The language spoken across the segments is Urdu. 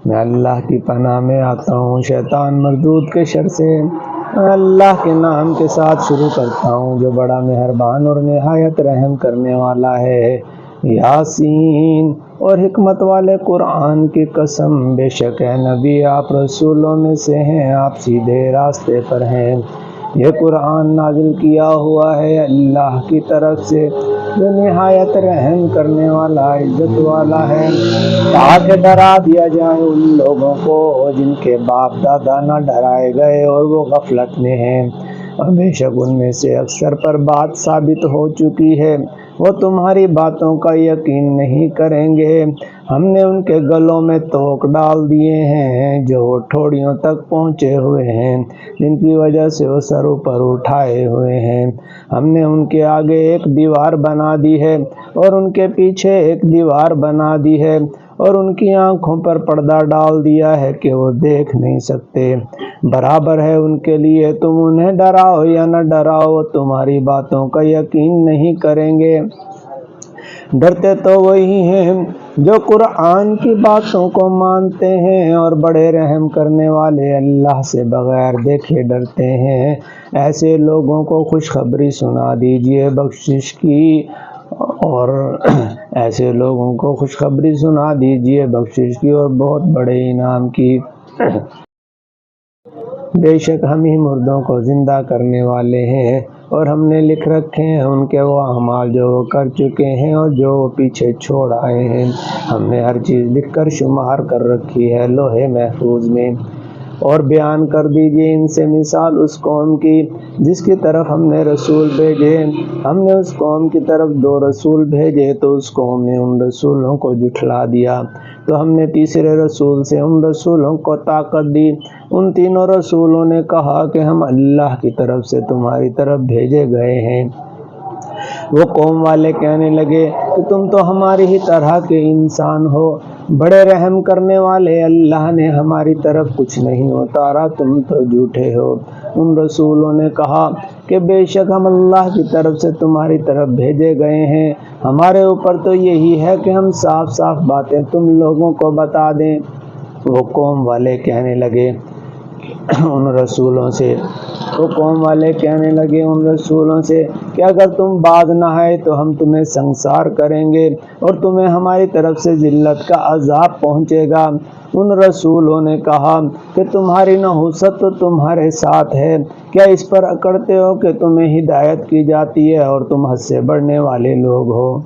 میں اللہ کی پناہ میں آتا ہوں شیطان مردود کے شر سے۔ میں اللہ کے نام کے ساتھ شروع کرتا ہوں جو بڑا مہربان اور نہایت رحم کرنے والا ہے۔ یاسین اور حکمت والے قرآن کی قسم، بے شک ہے نبی آپ رسولوں میں سے ہیں، آپ سیدھے راستے پر ہیں۔ یہ قرآن نازل کیا ہوا ہے اللہ کی طرف سے جو نہایت رحم کرنے والا عزت والا ہے، تاکہ ڈرا دیا جائے ان لوگوں کو جن کے باپ دادا نہ ڈرائے گئے اور وہ غفلت میں ہیں، اور بے شک ان میں سے اکثر پر بات ثابت ہو چکی ہے، وہ تمہاری باتوں کا یقین نہیں کریں گے۔ ہم نے ان کے گلوں میں توق ڈال دیے ہیں جو وہ ٹھوڑیوں تک پہنچے ہوئے ہیں، جن کی وجہ سے وہ سر اوپر اٹھائے ہوئے ہیں۔ ہم نے ان کے آگے ایک دیوار بنا دی ہے اور ان کے پیچھے ایک دیوار بنا دی ہے، اور ان کی آنکھوں پر پردہ ڈال دیا ہے کہ وہ دیکھ نہیں سکتے۔ برابر ہے ان کے لیے تم انہیں ڈراؤ یا نہ ڈراؤ، وہ تمہاری باتوں کا یقین نہیں کریں گے۔ ڈرتے تو وہی ہیں جو قرآن کی باتوں کو مانتے ہیں اور بڑے رحم کرنے والے اللہ سے بغیر دیکھے ڈرتے ہیں۔ ایسے لوگوں کو خوشخبری سنا دیجیے بخشش کی، اور ایسے لوگوں کو خوشخبری سنا دیجیے بخشش کی اور بہت بڑے انعام کی۔ بے شک ہم ہی مردوں کو زندہ کرنے والے ہیں، اور ہم نے لکھ رکھے ہیں ان کے وہ اعمال جو وہ کر چکے ہیں اور جو وہ پیچھے چھوڑ آئے ہیں۔ ہم نے ہر چیز لکھ کر شمار کر رکھی ہے لوح محفوظ میں۔ اور بیان کر دیجیے ان سے مثال اس قوم کی جس کی طرف ہم نے رسول بھیجے۔ ہم نے اس قوم کی طرف 2 رسول بھیجے تو اس قوم نے ان رسولوں کو جھٹلا دیا، تو ہم نے تیسرے رسول سے ان رسولوں کو طاقت دی۔ ان تینوں رسولوں نے کہا کہ ہم اللہ کی طرف سے تمہاری طرف بھیجے گئے ہیں۔ وہ قوم والے کہنے لگے کہ تم تو ہماری ہی طرح کے انسان ہو، بڑے رحم کرنے والے اللہ نے ہماری طرف کچھ نہیں اتارا، تم تو جھوٹے ہو۔ ان رسولوں نے کہا کہ بے شک ہم اللہ کی طرف سے تمہاری طرف بھیجے گئے ہیں، ہمارے اوپر تو یہی ہے کہ ہم صاف صاف باتیں تم لوگوں کو بتا دیں۔ وہ قوم والے کہنے لگے ان رسولوں سے کہ اگر تم باز نہ آئے تو ہم تمہیں سنسار کریں گے اور تمہیں ہماری طرف سے ذلت کا عذاب پہنچے گا۔ ان رسولوں نے کہا کہ تمہاری نحوست تو تمہارے ساتھ ہے، کیا اس پر اکڑتے ہو کہ تمہیں ہدایت کی جاتی ہے اور تم حد سے بڑھنے والے لوگ ہو؟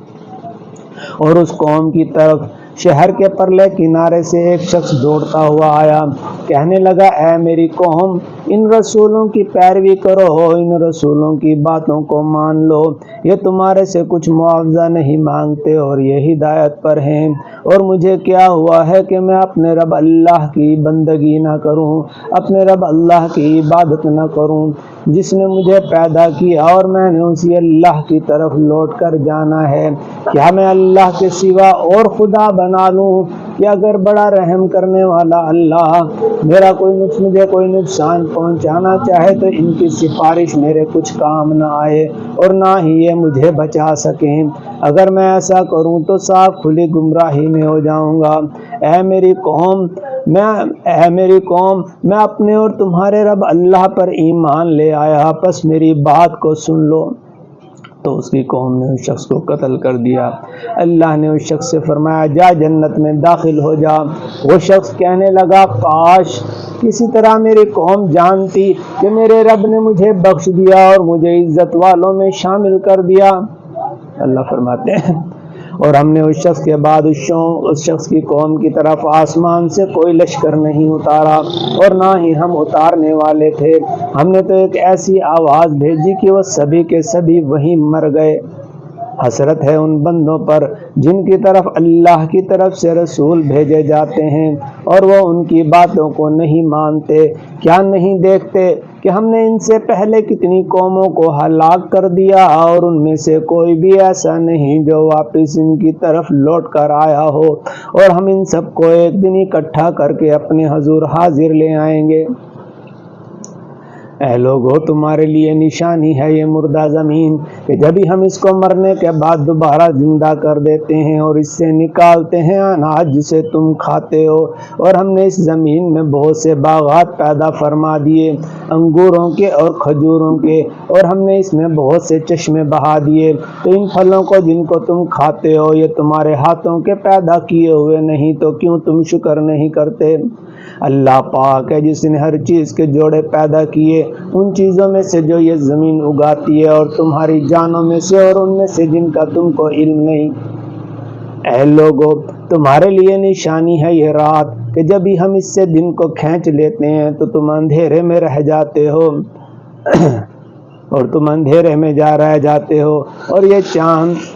اور اس قوم کی طرف شہر کے پرلے کنارے سے ایک شخص دوڑتا ہوا آیا، کہنے لگا اے میری قوم، ان رسولوں کی پیروی کرو، ان رسولوں کی باتوں کو مان لو، یہ تمہارے سے کچھ معاوضہ نہیں مانگتے اور یہ ہدایت پر ہیں، اور مجھے کیا ہوا ہے کہ میں اپنے رب اللہ کی بندگی نہ کروں، اپنے رب اللہ کی عبادت نہ کروں جس نے مجھے پیدا کیا، اور میں نے اسی اللہ کی طرف لوٹ کر جانا ہے۔ کیا میں اللہ کے سوا اور خدا بنا لوں کہ اگر بڑا رحم کرنے والا اللہ مجھے کوئی نقصان پہنچانا چاہے تو ان کی سفارش میرے کچھ کام نہ آئے اور نہ ہی یہ مجھے بچا سکیں۔ اگر میں ایسا کروں تو صاف کھلی گمراہی میں ہو جاؤں گا۔ اے میری قوم، میں اپنے اور تمہارے رب اللہ پر ایمان لے آیا، پس میری بات کو سن لو۔ تو اس کی قوم نے اس شخص کو قتل کر دیا۔ اللہ نے اس شخص سے فرمایا جا جنت میں داخل ہو جا۔ وہ شخص کہنے لگا کاش کسی طرح میری قوم جانتی کہ میرے رب نے مجھے بخش دیا اور مجھے عزت والوں میں شامل کر دیا۔ اللہ فرماتے ہیں اور ہم نے اس شخص کے بعد اس شخص کی قوم کی طرف آسمان سے کوئی لشکر نہیں اتارا اور نہ ہی ہم اتارنے والے تھے، ہم نے تو ایک ایسی آواز بھیجی کہ وہ سبھی کے سبھی وہیں مر گئے۔ حسرت ہے ان بندوں پر جن کی طرف اللہ کی طرف سے رسول بھیجے جاتے ہیں اور وہ ان کی باتوں کو نہیں مانتے۔ کیا نہیں دیکھتے کہ ہم نے ان سے پہلے کتنی قوموں کو ہلاک کر دیا اور ان میں سے کوئی بھی ایسا نہیں جو واپس ان کی طرف لوٹ کر آیا ہو، اور ہم ان سب کو ایک دن اکٹھا کر کے اپنے حضور حاضر لے آئیں گے۔ اے لوگو تمہارے لیے نشانی ہے یہ مردہ زمین کہ جب ہی ہم اس کو مرنے کے بعد دوبارہ زندہ کر دیتے ہیں اور اس سے نکالتے ہیں اناج جسے تم کھاتے ہو، اور ہم نے اس زمین میں بہت سے باغات پیدا فرما دیے انگوروں کے اور کھجوروں کے، اور ہم نے اس میں بہت سے چشمے بہا دیے، تو ان پھلوں کو جن کو تم کھاتے ہو یہ تمہارے ہاتھوں کے پیدا کیے ہوئے نہیں، تو کیوں تم شکر نہیں کرتے؟ اللہ پاک ہے جس نے ہر چیز کے جوڑے پیدا کیے، ان چیزوں میں سے جو یہ زمین اگاتی ہے اور تمہاری جانوں میں سے اور ان میں سے جن کا تم کو علم نہیں۔ اے لوگو تمہارے لیے نشانی ہے یہ رات کہ جب ہی ہم اس سے دن کو کھینچ لیتے ہیں تو تم اندھیرے میں رہ جاتے ہو اور تم اندھیرے میں رہ جاتے ہو، اور یہ چاند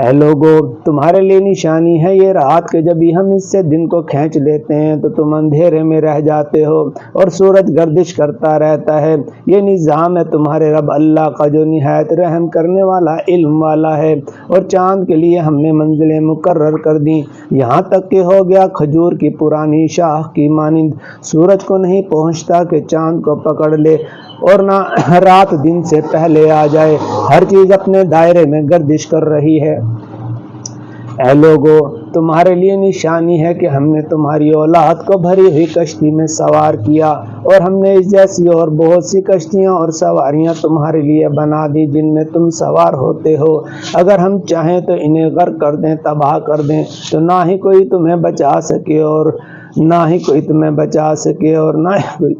اے لوگو تمہارے لیے نشانی ہے یہ رات کہ جب ہی ہم اس سے دن کو کھینچ لیتے ہیں تو تم اندھیرے میں رہ جاتے ہو، اور سورج گردش کرتا رہتا ہے۔ یہ نظام ہے تمہارے رب اللہ کا جو نہایت رحم کرنے والا علم والا ہے، اور چاند کے لیے ہم نے منزلیں مقرر کر دیں، یہاں تک کہ ہو گیا کھجور کی پرانی شاخ کی مانند، سورج کو نہیں پہنچتا کہ چاند کو پکڑ لے، اور نہ رات دن سے پہلے آ جائے، ہر چیز اپنے دائرے میں گردش کر رہی ہے۔ اے لوگو تمہارے لیے نشانی ہے کہ ہم نے تمہاری اولاد کو بھری ہوئی کشتی میں سوار کیا، اور ہم نے اس جیسی اور بہت سی کشتیاں اور سواریاں تمہارے لیے بنا دی جن میں تم سوار ہوتے ہو، اگر ہم چاہیں تو انہیں غرق کر دیں، تباہ کر دیں، تو نہ ہی کوئی تمہیں بچا سکے اور نہ ہی کوئی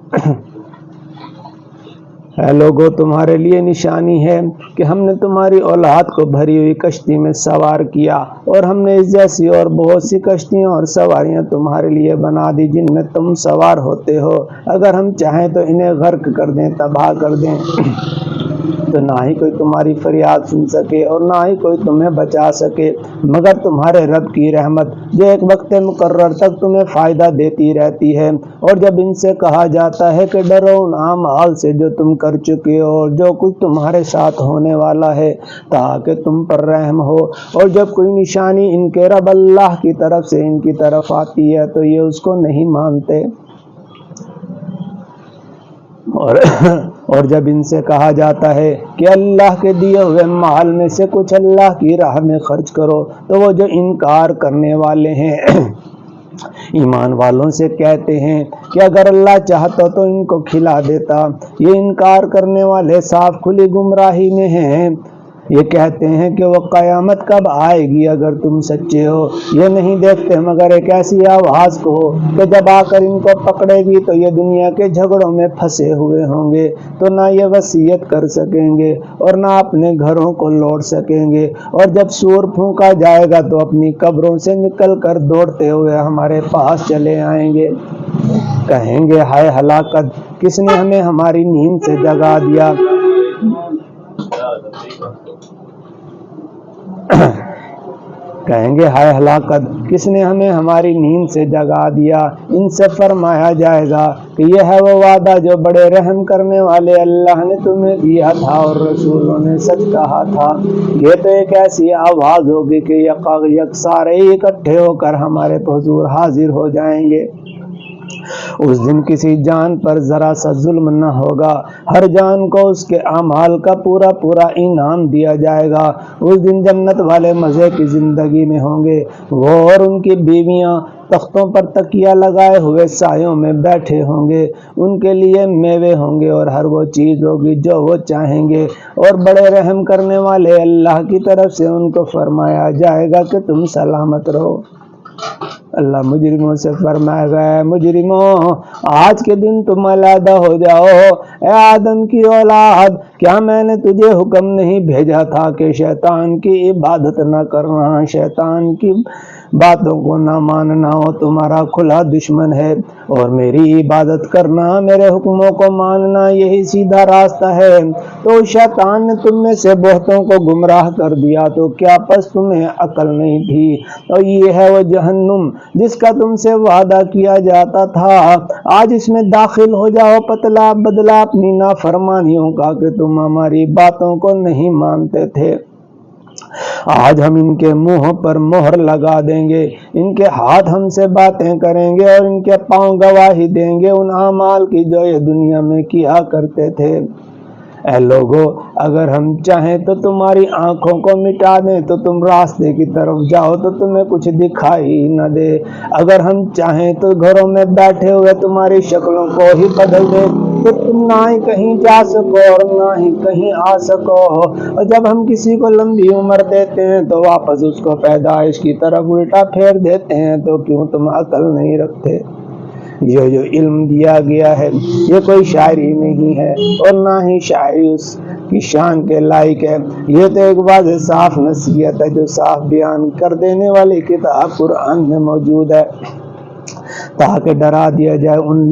اے لوگو تمہارے لیے نشانی ہے کہ ہم نے تمہاری اولاد کو بھری ہوئی کشتی میں سوار کیا، اور ہم نے اس جیسی اور بہت سی کشتیاں اور سواریاں تمہارے لیے بنا دی جن میں تم سوار ہوتے ہو، اگر ہم چاہیں تو انہیں غرق کر دیں، تباہ کر دیں، تو نہ ہی کوئی تمہاری فریاد سن سکے اور نہ ہی کوئی تمہیں بچا سکے مگر تمہارے رب کی رحمت جو ایک وقت مقرر تک تمہیں فائدہ دیتی رہتی ہے۔ اور جب ان سے کہا جاتا ہے کہ ڈرو ان اعمال سے جو تم کر چکے ہو اور جو کچھ تمہارے ساتھ ہونے والا ہے تاکہ تم پر رحم ہو، اور جب کوئی نشانی ان کے رب اللہ کی طرف سے ان کی طرف آتی ہے تو یہ اس کو نہیں مانتے، اور جب ان سے کہا جاتا ہے کہ اللہ کے دیے ہوئے مال میں سے کچھ اللہ کی راہ میں خرچ کرو تو وہ جو انکار کرنے والے ہیں ایمان والوں سے کہتے ہیں کہ اگر اللہ چاہتا تو ان کو کھلا دیتا۔ یہ انکار کرنے والے صاف کھلی گمراہی میں ہیں، یہ کہتے ہیں کہ وہ قیامت کب آئے گی اگر تم سچے ہو، یہ نہیں دیکھتے مگر ایک ایسی آواز کو کہ جب آ کر ان کو پکڑے گی تو یہ دنیا کے جھگڑوں میں پھنسے ہوئے ہوں گے، تو نہ یہ وصیت کر سکیں گے اور نہ اپنے گھروں کو لوٹ سکیں گے، اور جب سور پھونکا جائے گا تو اپنی قبروں سے نکل کر دوڑتے ہوئے ہمارے پاس چلے آئیں گے، کہیں گے ہائے ہلاکت، کس نے ہمیں ہماری نیند سے جگا دیا۔ کہیں گے ہائے ہلاکت، کس نے ہمیں ہماری نیند سے جگا دیا۔ ان سے فرمایا جائے گا کہ یہ ہے وہ وعدہ جو بڑے رحم کرنے والے اللہ نے تمہیں دیا تھا اور رسولوں نے سچ کہا تھا۔ یہ تو ایک ایسی آواز ہوگی کہ سارے اکٹھے ہو کر ہمارے حضور حاضر ہو جائیں گے۔ اس دن کسی جان پر ذرا سا ظلم نہ ہوگا، ہر جان کو اس کے اعمال کا پورا پورا انعام دیا جائے گا۔ اس دن جنت والے مزے کی زندگی میں ہوں گے، وہ اور ان کی بیویاں تختوں پر تکیہ لگائے ہوئے سایوں میں بیٹھے ہوں گے، ان کے لیے میوے ہوں گے اور ہر وہ چیز ہوگی جو وہ چاہیں گے، اور بڑے رحم کرنے والے اللہ کی طرف سے ان کو فرمایا جائے گا کہ تم سلامت رہو۔ اللہ مجرموں سے فرمائے گا، مجرموں آج کے دن تم علیحدہ ہو جاؤ۔ اے آدم کی اولاد، کیا میں نے تجھے حکم نہیں بھیجا تھا کہ شیطان کی عبادت نہ کرنا، شیطان کی باتوں کو نہ ماننا وہ تمہارا کھلا دشمن ہے، اور میری عبادت کرنا، میرے حکموں کو ماننا یہی سیدھا راستہ ہے۔ تو شیطان نے تم میں سے بہتوں کو گمراہ کر دیا، تو کیا پس تمہیں عقل نہیں تھی؟ اور یہ ہے وہ جہنم جس کا تم سے وعدہ کیا جاتا تھا، آج اس میں داخل ہو جاؤ، بدلہ اپنی نافرمانیوں کا کہ تم ہماری باتوں کو نہیں مانتے تھے۔ آج ہم ان کے منہ پر مہر لگا دیں گے، ان کے ہاتھ ہم سے باتیں کریں گے اور ان کے پاؤں گواہی دیں گے ان اعمال کی جو یہ دنیا میں کیا کرتے تھے۔ اے لوگو، اگر ہم چاہیں تو تمہاری آنکھوں کو مٹا دیں تو تم راستے کی طرف جاؤ تو تمہیں کچھ دکھائی نہ دے، اگر ہم چاہیں تو گھروں میں بیٹھے ہوئے تمہاری شکلوں کو ہی بدل دے تو تم نہ ہی کہیں جا سکو اور نہ ہی کہیں آ سکو، اور جب ہم کسی کو لمبی عمر دیتے ہیں تو واپس اس کو پیدائش کی طرف الٹا پھیر دیتے ہیں، تو کیوں تم عقل نہیں رکھتے؟ یہ جو علم دیا گیا ہے یہ کوئی شاعری نہیں ہے اور نہ ہی شاعری اس کی شان کے لائق ہے، یہ تو ایک واضح صاف نصیحت ہے جو صاف بیان کر دینے والی کتاب قرآن میں موجود ہے، تاکہ ڈرا دیا جائے ان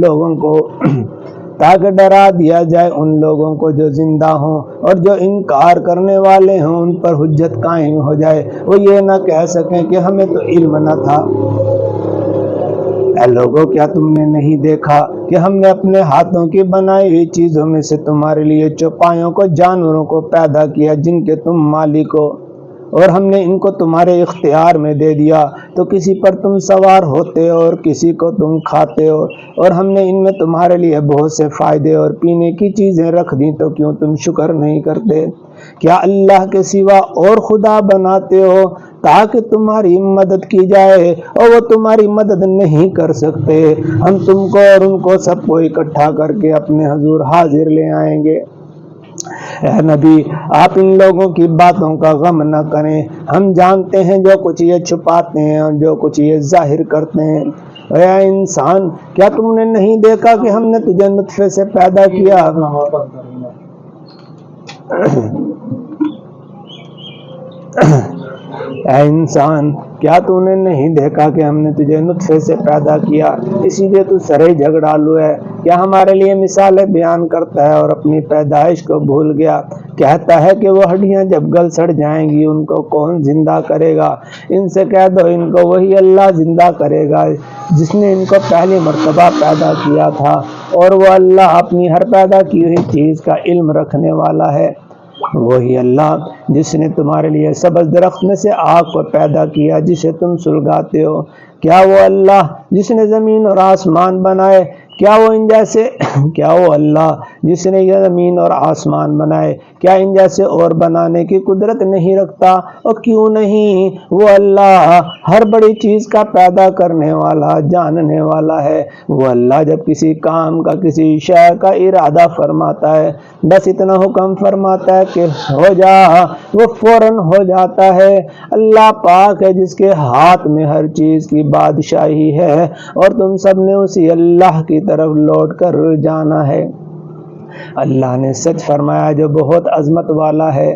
لوگوں کو جو زندہ ہوں اور جو انکار کرنے والے ہوں ان پر حجت قائم ہو جائے، وہ یہ نہ کہہ سکیں کہ ہمیں تو علم نہ تھا۔ اے لوگوں، کیا تم نے نہیں دیکھا کہ ہم نے اپنے ہاتھوں کی بنائی ہوئی چیزوں میں سے تمہارے لیے چوپایوں کو، جانوروں کو پیدا کیا جن کے تم مالک ہو، اور ہم نے ان کو تمہارے اختیار میں دے دیا تو کسی پر تم سوار ہوتے ہو اور کسی کو تم کھاتے ہو، اور ہم نے ان میں تمہارے لیے بہت سے فائدے اور پینے کی چیزیں رکھ دی تو کیوں تم شکر نہیں کرتے؟ کیا اللہ کے سوا اور خدا بناتے ہو تاکہ تمہاری مدد کی جائے اور وہ تمہاری مدد نہیں کر سکتے؟ ہم تم کو اور ان کو سب کو اکٹھا کر کے اپنے حضور حاضر لے آئیں گے۔ اے نبی، آپ ان لوگوں کی باتوں کا غم نہ کریں، ہم جانتے ہیں جو کچھ یہ چھپاتے ہیں اور جو کچھ یہ ظاہر کرتے ہیں۔ اے انسان، کیا تم نے نہیں دیکھا کہ ہم نے تجھے نطفے سے پیدا کیا؟ اے انسان، کیا تو نے نہیں دیکھا کہ ہم نے تجھے نطفے سے پیدا کیا، اسی لیے تو سرے جھگڑالو ہے؟ کیا ہمارے لیے مثالیں بیان کرتا ہے اور اپنی پیدائش کو بھول گیا؟ کہتا ہے کہ وہ ہڈیاں جب گل سڑ جائیں گی ان کو کون زندہ کرے گا؟ ان سے کہہ دو ان کو وہی اللہ زندہ کرے گا جس نے ان کو پہلی مرتبہ پیدا کیا تھا، اور وہ اللہ اپنی ہر پیدا کی ہوئی چیز کا علم رکھنے والا ہے۔ وہی اللہ جس نے تمہارے لیے سبز درخت میں سے آگ کو پیدا کیا جسے تم سلگاتے ہو، کیا وہ اللہ جس نے زمین اور آسمان بنائے، کیا وہ اللہ جس نے یہ زمین اور آسمان بنائے کیا ان جیسے اور بنانے کی قدرت نہیں رکھتا؟ اور کیوں نہیں، وہ اللہ ہر بڑی چیز کا پیدا کرنے والا، جاننے والا ہے۔ وہ اللہ جب کسی کام کا، کسی شے کا ارادہ فرماتا ہے، بس اتنا حکم فرماتا ہے کہ ہو جا، وہ فوراً ہو جاتا ہے۔ اللہ پاک ہے جس کے ہاتھ میں ہر چیز کی بادشاہی ہے، اور تم سب نے اسی اللہ کی طرف لوٹ کر جانا ہے۔ اللہ نے سچ فرمایا جو بہت عظمت والا ہے۔